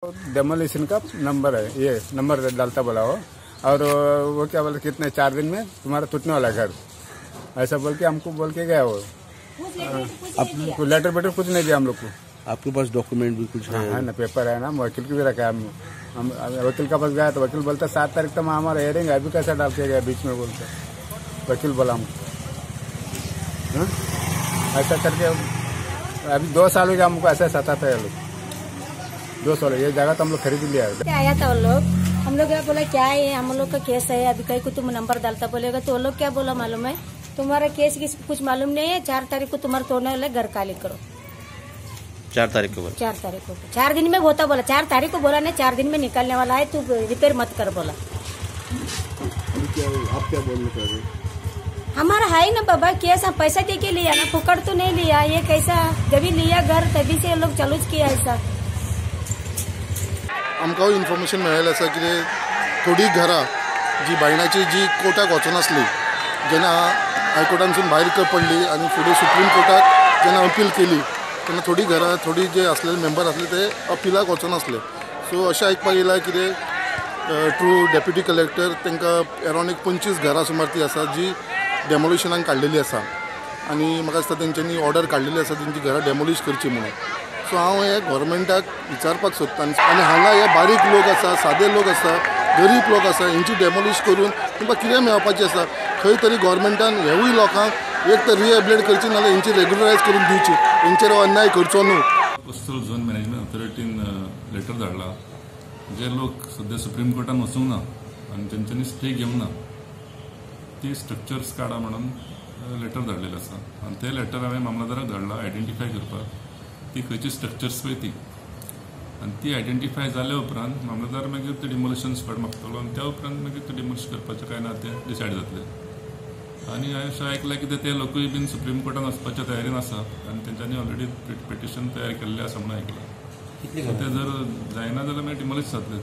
Demolition का number है, ये नंबर डालता बोला हो। और वो क्या बोले कितने 4 दिन में तुम्हारा टूटने वाला घर, ऐसा बोल के हमको बोल के गया वो। आपको लेटर वेटर कुछ नहीं दिया हम लोग को। आपके पास डॉक्यूमेंट भी कुछ है ना, पेपर है ना, वकील की भी रखा है। हम वकील का पास गया तो वकील बोलता 7 तारीख तक हमारा हेयरिंग, अभी कैसा डाल के गया बीच में बोलते वकील बोला हमको। ऐसा करके अभी 2 साल हो गया हमको ऐसा सताता है लोग। 2 साल ये जगह तो हम लोग खरीद लिया है। आया था वो लोग, हम लोग क्या बोला क्या है, हम लोग का केस है, अभी कहीं को तुम नंबर डालता बोलेगा तो वो लोग क्या बोला मालूम है, तुम्हारा केस की कुछ मालूम नहीं है, 4 तारीख को तुम्हारा तोड़ने वाले घर खाली करो। 4 तारीख को 4 तारीख को 4 दिन में होता बोला, 4 तारीख को बोला नहीं, 4 दिन में निकलने वाला है, तू रिपेयर मत कर बोला। आप क्या बोलना चाह रहे? हमारा है ना बाबा केस, हम पैसा दे के लिया ना, फुकड़ तो नहीं लिया। ये कैसा जब लिया घर तभी से लोग चालूच किया ऐसा। आमकां इन्फॉर्मेशन मेळ्ळें आसा की थोडी घरां जी बायणाची जी कोर्टाक वचनासली, जेन्ना हायकोर्टानसून भायर पडली आनी फुडें सुप्रीम कोर्टाक जेन्ना अपील केली तेन्ना थोडी घरां, थोडी जे असलेले मेंबर असले ते अपिलाक वचनासले। सो अशें आयकपाक येयलां कितें थ्रू डेप्युटी कलेक्टर तांकां अरावंड 25 घरां सुमार ती आसा जी डेमोलिशनाक काडलेली आसा आनी म्हाका दिसता तेंच्यांनी ऑर्डर काडलेली आसा तेंची घरां डेमोलिश करची म्हणून। सो हांव हे गव्हर्मेंटाक विचारपाक सोदतां आनी हांगा हे बारीक लोक आसा, सादे लोक आसा, गरीब लोक आसा, हेंची डेमोलिश करून तुमकां कितें मेळपाचें आसा? खंय तरी गव्हर्मेंटान हेवूय लोकांक एक तर रिहेबिलिटेट करची नाल्यार हेंची रेग्युलरायज करून दिवची, हेंचेर अन्याय करचो न्हू। कोस्टल झोन मॅनेजमेंट ऑथॉरिटीन लेटर धाडला, जे लोक सध्या सुप्रीम कोर्टान वचूंक ना आनी तेंच्यांनी स्टे घेवंक ना ती स्ट्रक्चर्स काडा म्हणून लेटर धाडलेलें आसा। आनी ते लेटर हांवें मामलेदाराक धाडला आयडेंटिफाय करपाक ती खंयची स्ट्रक्चर्स पळय ती, आनी ती आयडेंटिफाय जाल्या उपरांत मामलेदार मागीर ते डिमोलिशन स्पॉट मागतलो आनी त्या उपरांत मागीर ते डिमोलिश करपाचें काय ना तें डिसायड जातलें। आनी हांवें अशें आयकलां की ते लोकूय बीन सुप्रीम कोर्टान वचपाच्या तयारीन आसात आनी तेंच्यांनी ऑलरेडी पिटिशन तयार केल्लें आसा म्हणून आयकलां। ते जर जायना जाल्यार मागीर डिमोलिश जातलें।